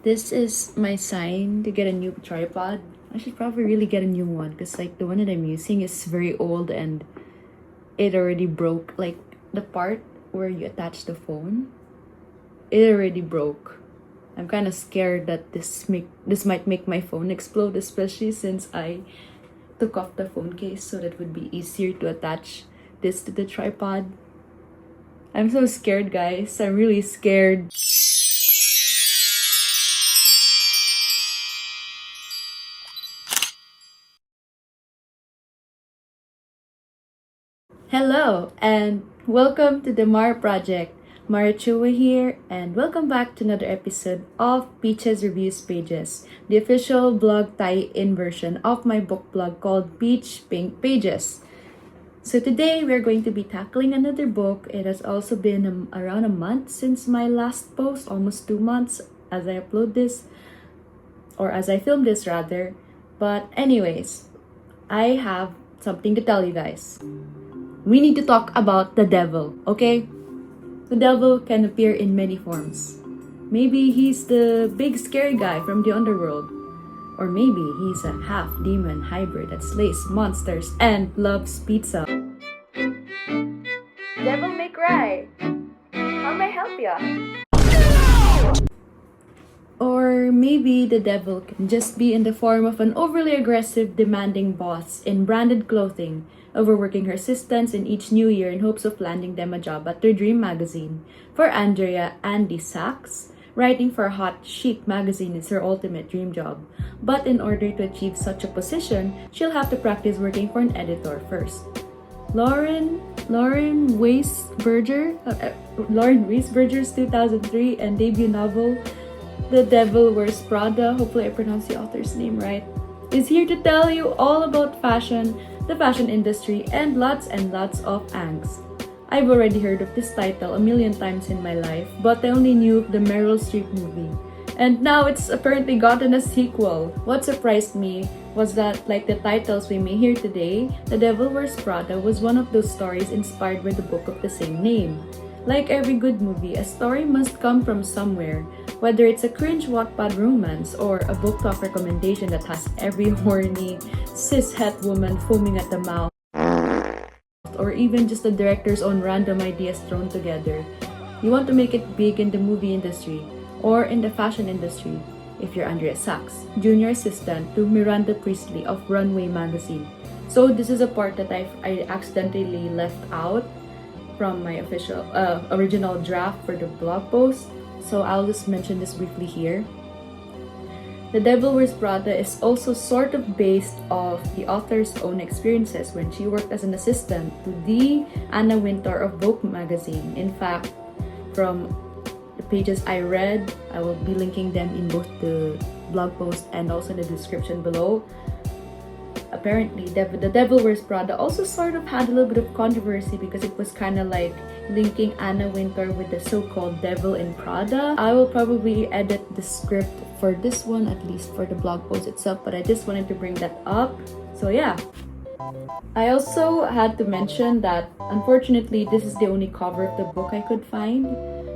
This is my sign to get a new tripod. I should probably really get a new one because like the one that I'm using is very old and it already broke. Like the part where you attach the phone, it already broke. I'm kind of scared that this might make my phone explode, especially since I took off the phone case so that it would be easier to attach this to the tripod. I'm so scared, guys. I'm really scared. Hello and welcome to the Mar Project. Mara Chua here, and welcome back to another episode of Peaches Reviews Pages, the official blog tie-in version of my book blog called Peach Pink Pages. So today we're going to be tackling another book. It has also been around a month since my last post, almost 2 months as I upload this, or as I film this rather. But anyways, I have something to tell you guys. We need to talk about the devil, okay? The devil can appear in many forms. Maybe he's the big scary guy from the underworld. Or maybe he's a half-demon hybrid that slays monsters and loves pizza. Devil may cry. How may I help ya? Or maybe the devil can just be in the form of an overly aggressive, demanding boss in branded clothing, overworking her assistants in each new year in hopes of landing them a job at their dream magazine. For Andrea, Sachs, writing for a hot, chic magazine is her ultimate dream job. But in order to achieve such a position, she'll have to practice working for an editor first. Lauren Weisberger's 2003 and debut novel, The Devil Wears Prada, hopefully I pronounced the author's name right, is here to tell you all about fashion, the fashion industry, and lots of angst. I've already heard of this title a million times in my life, but I only knew of the Meryl Streep movie. And now it's apparently gotten a sequel. What surprised me was that, like the titles we may hear today, The Devil Wears Prada was one of those stories inspired by the book of the same name. Like every good movie, a story must come from somewhere, whether it's a cringe Wattpad romance or a book talk recommendation that has every horny, cis-het woman foaming at the mouth, or even just the director's own random ideas thrown together. You want to make it big in the movie industry or in the fashion industry if you're Andrea Sachs, junior assistant to Miranda Priestly of Runway magazine. So this is a part that I accidentally left out from my original draft for the blog post, so I'll just mention this briefly here. The Devil Wears Prada is also sort of based off the author's own experiences when she worked as an assistant to the Anna Wintour of Vogue magazine. In fact, from the pages I read, I will be linking them in both the blog post and also in the description below. Apparently, The Devil Wears Prada also sort of had a little bit of controversy because it was kind of like linking Anna Wintour with the so-called Devil in Prada. I will probably edit the script for this one, at least for the blog post itself, but I just wanted to bring that up. So yeah. I also had to mention that unfortunately this is the only cover of the book I could find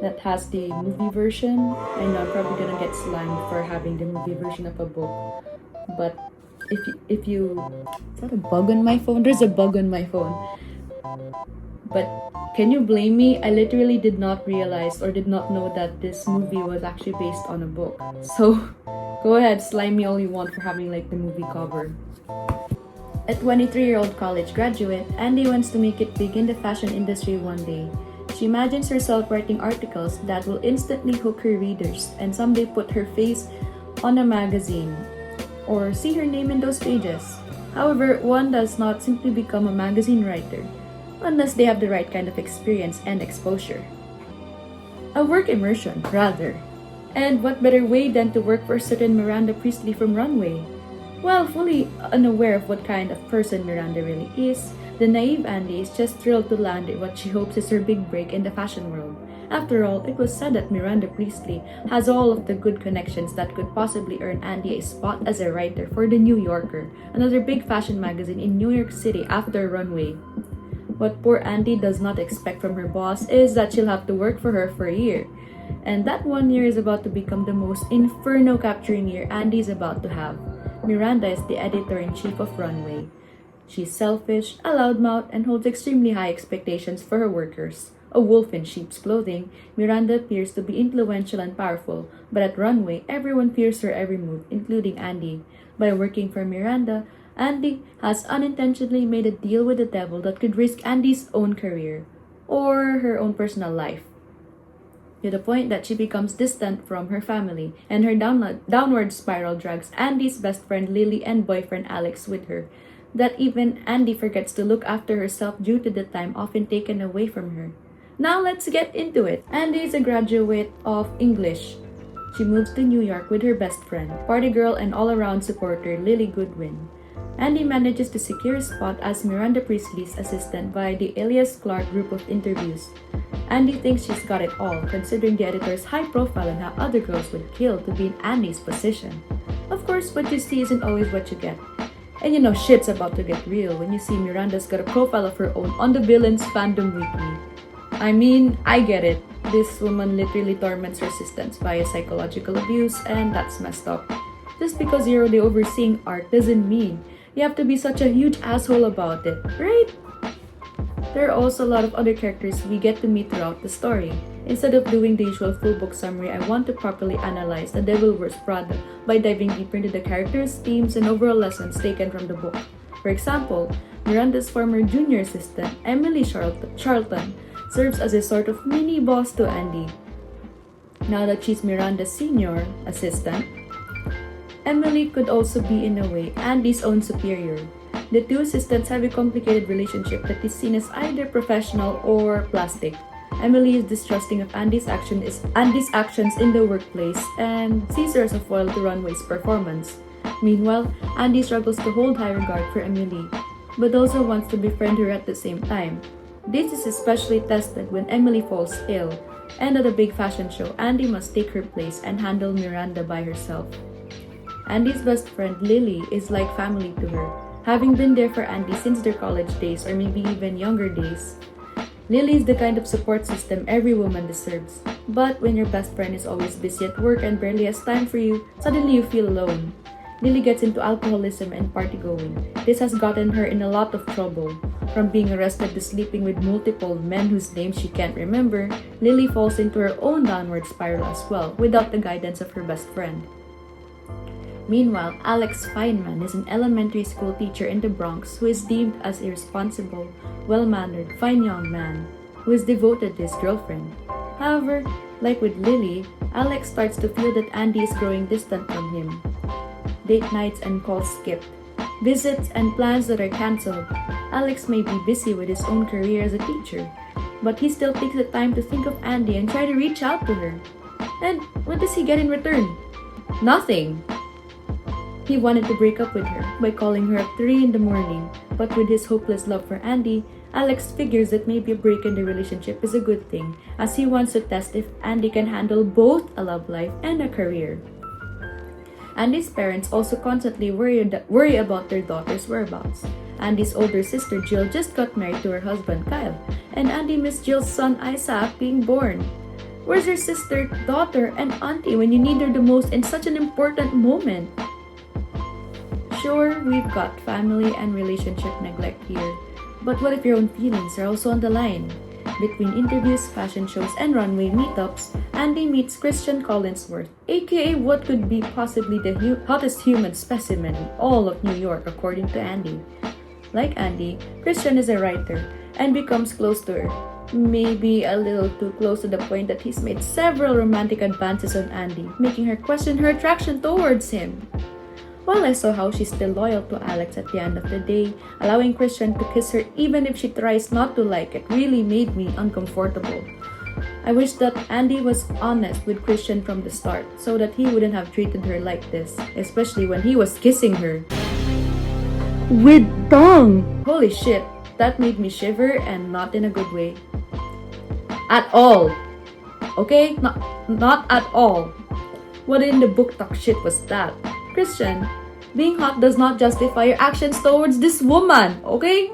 that has the movie version. I know I'm probably gonna get slimed for having the movie version of a book, but if you is that a bug on my phone? There's a bug on my phone. But can you blame me? I literally did not realize or did not know that this movie was actually based on a book. So go ahead, slime me all you want for having like the movie cover. A 23-year-old college graduate, Andy wants to make it big in the fashion industry one day. She imagines herself writing articles that will instantly hook her readers and someday put her face on a magazine or see her name in those pages. However, one does not simply become a magazine writer unless they have the right kind of experience and exposure. A work immersion, rather. And what better way than to work for a certain Miranda Priestly from Runway? While fully unaware of what kind of person Miranda really is, the naive Andy is just thrilled to land at what she hopes is her big break in the fashion world. After all, it was said that Miranda Priestly has all of the good connections that could possibly earn Andy a spot as a writer for The New Yorker, another big fashion magazine in New York City after Runway. What poor Andy does not expect from her boss is that she'll have to work for her for a year. And that 1 year is about to become the most inferno-capturing year Andy's about to have. Miranda is the editor-in-chief of Runway. She's selfish, a loudmouth, and holds extremely high expectations for her workers. A wolf in sheep's clothing, Miranda appears to be influential and powerful, but at Runway, everyone fears her every move, including Andy. By working for Miranda, Andy has unintentionally made a deal with the devil that could risk Andy's own career, or her own personal life, to the point that she becomes distant from her family, and her downward spiral drags Andy's best friend Lily and boyfriend Alex with her, that even Andy forgets to look after herself due to the time often taken away from her. Now let's get into it. Andy is a graduate of English. She moves to New York with her best friend, party girl and all-around supporter Lily Goodwin. Andy manages to secure a spot as Miranda Priestly's assistant via the Elias Clark group of interviews. Andy thinks she's got it all, considering the editor's high profile and how other girls would kill to be in Andy's position. Of course, what you see isn't always what you get. And you know shit's about to get real when you see Miranda's got a profile of her own on the Villains Fandom Weekly. I mean, I get it. This woman literally torments her assistants via psychological abuse, and that's messed up. Just because you're the overseeing art doesn't mean you have to be such a huge asshole about it, right? There are also a lot of other characters we get to meet throughout the story. Instead of doing the usual full book summary, I want to properly analyze The Devil Wears Prada by diving deeper into the characters, themes, and overall lessons taken from the book. For example, Miranda's former junior assistant, Emily Charlton, serves as a sort of mini-boss to Andy. Now that she's Miranda's senior assistant, Emily could also be, in a way, Andy's own superior. The two assistants have a complicated relationship that is seen as either professional or plastic. Emily is distrusting of Andy's actions in the workplace and sees her as a foil to Runway's performance. Meanwhile, Andy struggles to hold high regard for Emily, but also wants to befriend her at the same time. This is especially tested when Emily falls ill, and at a big fashion show, Andy must take her place and handle Miranda by herself. Andy's best friend Lily is like family to her, having been there for Andy since their college days or maybe even younger days. Lily is the kind of support system every woman deserves. But when your best friend is always busy at work and barely has time for you, suddenly you feel alone. Lily gets into alcoholism and party-going. This has gotten her in a lot of trouble. From being arrested to sleeping with multiple men whose names she can't remember, Lily falls into her own downward spiral as well, without the guidance of her best friend. Meanwhile, Alex Feynman is an elementary school teacher in the Bronx who is deemed as a responsible, well-mannered, fine young man who is devoted to his girlfriend. However, like with Lily, Alex starts to feel that Andy is growing distant from him. Date nights and calls skipped, visits and plans that are cancelled. Alex may be busy with his own career as a teacher, but he still takes the time to think of Andy and try to reach out to her. And what does he get in return? Nothing. He wanted to break up with her by calling her at 3 in the morning, but with his hopeless love for Andy, Alex figures that maybe a break in the relationship is a good thing, as he wants to test if Andy can handle both a love life and a career. Andy's parents also constantly worry about their daughter's whereabouts. Andy's older sister Jill just got married to her husband Kyle, and Andy missed Jill's son Isaac being born. Where's your sister, daughter, and auntie when you need her the most in such an important moment? Sure, we've got family and relationship neglect here, but what if your own feelings are also on the line? Between interviews, fashion shows, and runway meetups, Andy meets Christian Collinsworth, aka what could be possibly the hottest human specimen in all of New York according to Andy. Like Andy, Christian is a writer and becomes close to her. Maybe a little too close to the point that he's made several romantic advances on Andy, making her question her attraction towards him. While I saw how she's still loyal to Alex at the end of the day, allowing Christian to kiss her even if she tries not to like it really made me uncomfortable. I wish that Andy was honest with Christian from the start so that he wouldn't have treated her like this, especially when he was kissing her with tongue. Holy shit, that made me shiver and not in a good way. At all. Okay? Not at all. What in the book talk shit was that? Christian, being hot does not justify your actions towards this woman, okay?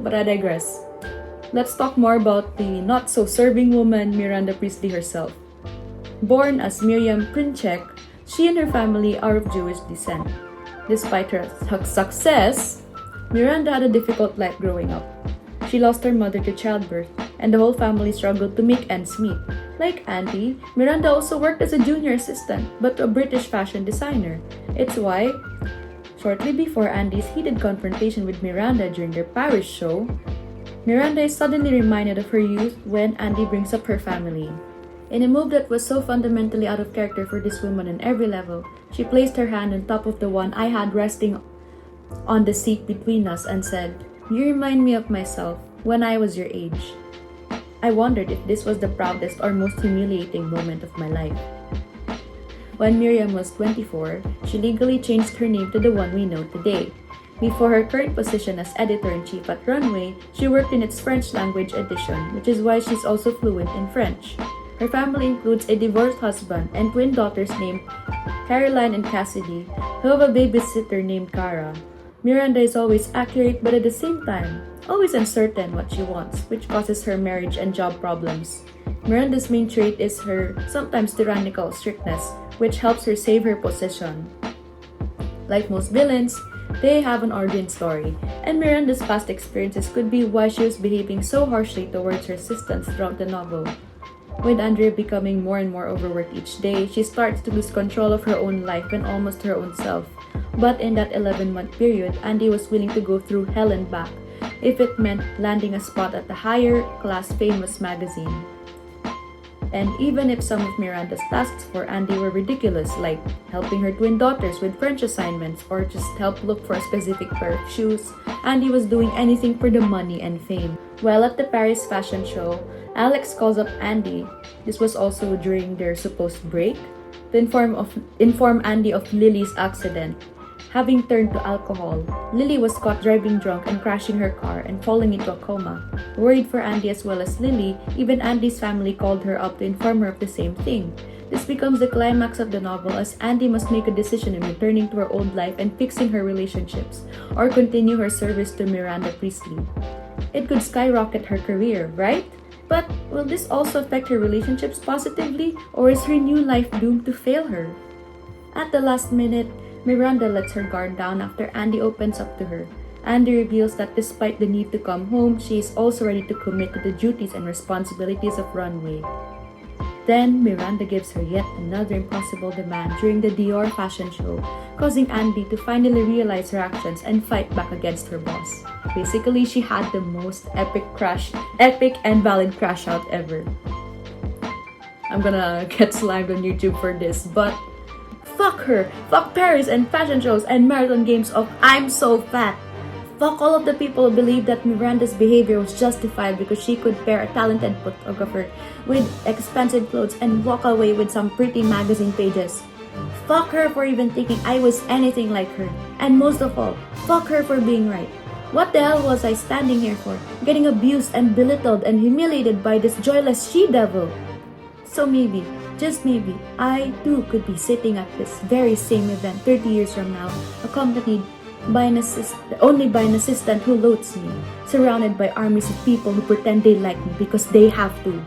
But I digress. Let's talk more about the not-so-serving woman, Miranda Priestly herself. Born as Miriam Princhek, she and her family are of Jewish descent. Despite her success, Miranda had a difficult life growing up. She lost her mother to childbirth, and the whole family struggled to make ends meet. Like Andy, Miranda also worked as a junior assistant, but to a British fashion designer. It's why, shortly before Andy's heated confrontation with Miranda during their Paris show, Miranda is suddenly reminded of her youth when Andy brings up her family. In a move that was so fundamentally out of character for this woman on every level, she placed her hand on top of the one I had resting on the seat between us and said, "You remind me of myself when I was your age." I wondered if this was the proudest or most humiliating moment of my life. When Miriam was 24, she legally changed her name to the one we know today. Before her current position as editor-in-chief at Runway, she worked in its French language edition, which is why she's also fluent in French. Her family includes a divorced husband and twin daughters named Caroline and Cassidy, who have a babysitter named Cara. Miranda is always accurate but at the same time, always uncertain what she wants, which causes her marriage and job problems. Miranda's main trait is her sometimes tyrannical strictness, which helps her save her position. Like most villains, they have an origin story, and Miranda's past experiences could be why she was behaving so harshly towards her assistants throughout the novel. With Andrea becoming more and more overworked each day, she starts to lose control of her own life and almost her own self. But in that 11-month period, Andy was willing to go through hell and back, if it meant landing a spot at the higher-class famous magazine. And even if some of Miranda's tasks for Andy were ridiculous, like helping her twin daughters with French assignments or just help look for a specific pair of shoes, Andy was doing anything for the money and fame. While at the Paris fashion show, Alex calls up Andy, this was also during their supposed break, to inform Andy of Lily's accident. Having turned to alcohol, Lily was caught driving drunk and crashing her car and falling into a coma. Worried for Andy as well as Lily, even Andy's family called her up to inform her of the same thing. This becomes the climax of the novel as Andy must make a decision in returning to her old life and fixing her relationships, or continue her service to Miranda Priestly. It could skyrocket her career, right? But will this also affect her relationships positively, or is her new life doomed to fail her? At the last minute, Miranda lets her guard down after Andy opens up to her. Andy reveals that despite the need to come home, she is also ready to commit to the duties and responsibilities of Runway. Then, Miranda gives her yet another impossible demand during the Dior fashion show, causing Andy to finally realize her actions and fight back against her boss. Basically, she had the most epic and valid crash out ever. I'm gonna get slammed on YouTube for this, but fuck her! Fuck Paris and fashion shows and marathon games of I'm so fat! Fuck all of the people who believe that Miranda's behavior was justified because she could pair a talented photographer with expensive clothes and walk away with some pretty magazine pages. Fuck her for even thinking I was anything like her. And most of all, fuck her for being right. What the hell was I standing here for? Getting abused and belittled and humiliated by this joyless she-devil. So maybe, just maybe, I too could be sitting at this very same event 30 years from now, accompanied by only by an assistant who loathes me, surrounded by armies of people who pretend they like me because they have to.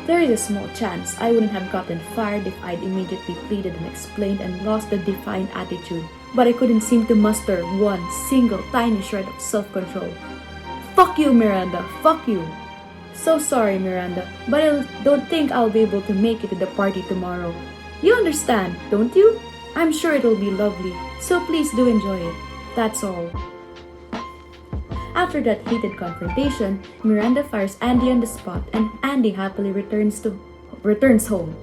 There is a small chance I wouldn't have gotten fired if I'd immediately pleaded and explained and lost the defiant attitude, but I couldn't seem to muster one single tiny shred of self-control. Fuck you, Miranda, fuck you! So sorry, Miranda, but I don't think I'll be able to make it to the party tomorrow. You understand, don't you? I'm sure it'll be lovely, so please do enjoy it. That's all. After that heated confrontation, Miranda fires Andy on the spot and Andy happily returns home.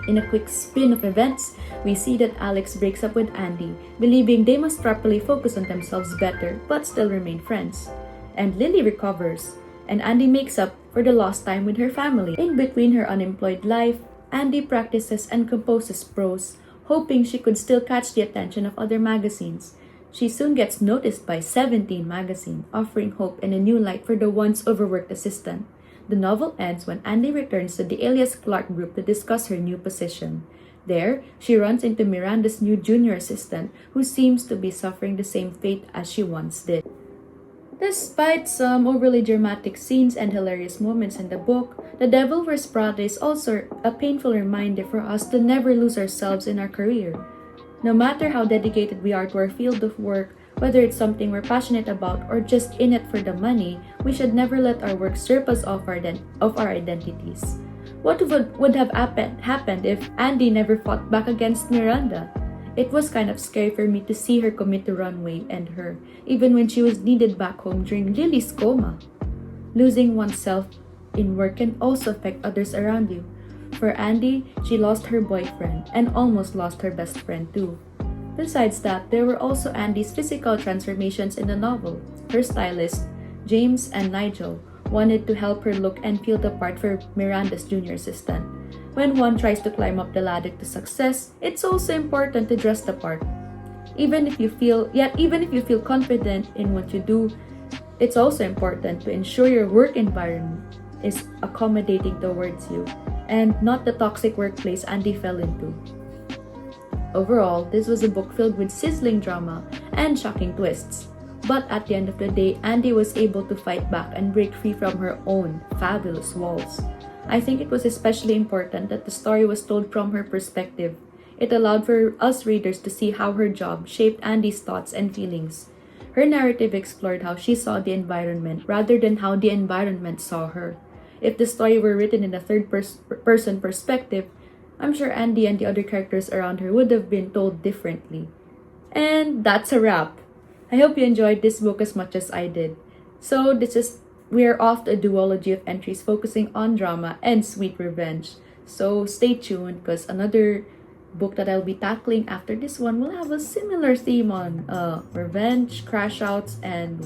In a quick spin of events, we see that Alex breaks up with Andy, believing they must properly focus on themselves better but still remain friends. And Lily recovers, and Andy makes up for the lost time with her family. In between her unemployed life, Andy practices and composes prose, hoping she could still catch the attention of other magazines. She soon gets noticed by 17 magazine, offering hope and a new light for the once overworked assistant. The novel ends when Andy returns to the Alias Clark group to discuss her new position. There, she runs into Miranda's new junior assistant, who seems to be suffering the same fate as she once did. Despite some overly dramatic scenes and hilarious moments in the book, The Devil Wears Prada is also a painful reminder for us to never lose ourselves in our career. No matter how dedicated we are to our field of work, whether it's something we're passionate about or just in it for the money, we should never let our work strip us of our identities. What would have happened if Andy never fought back against Miranda? It was kind of scary for me to see her commit to Runway and her, even when she was needed back home during Lily's coma. Losing oneself in work can also affect others around you. For Andy, she lost her boyfriend and almost lost her best friend too. Besides that, there were also Andy's physical transformations in the novel. Her stylist, James and Nigel, wanted to help her look and feel the part for Miranda's junior assistant. When one tries to climb up the ladder to success, it's also important to dress the part. Even if you feel confident in what you do, it's also important to ensure your work environment is accommodating towards you and not the toxic workplace Andy fell into. Overall, this was a book filled with sizzling drama and shocking twists. But at the end of the day, Andy was able to fight back and break free from her own fabulous walls. I think it was especially important that the story was told from her perspective. It allowed for us readers to see how her job shaped Andy's thoughts and feelings. Her narrative explored how she saw the environment rather than how the environment saw her. If the story were written in a third-person perspective, I'm sure Andy and the other characters around her would have been told differently. And that's a wrap. I hope you enjoyed this book as much as I did. So we're off to a duology of entries focusing on drama and sweet revenge. So stay tuned because another book that I'll be tackling after this one will have a similar theme on revenge, crash outs, and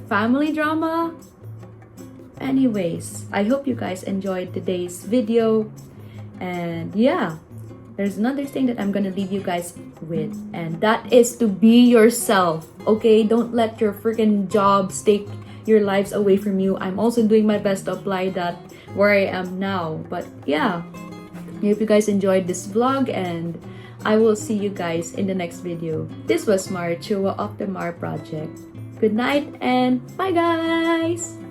family drama? Anyways, I hope you guys enjoyed today's video. And yeah, there's another thing that I'm gonna leave you guys with, and that is to be yourself, okay? Don't let your freaking jobs take your lives away from you. I'm also doing my best to apply that where I am now. But yeah, I hope you guys enjoyed this vlog, and I will see you guys in the next video. This was Mar Chua of the Mar Project. Good night and bye guys!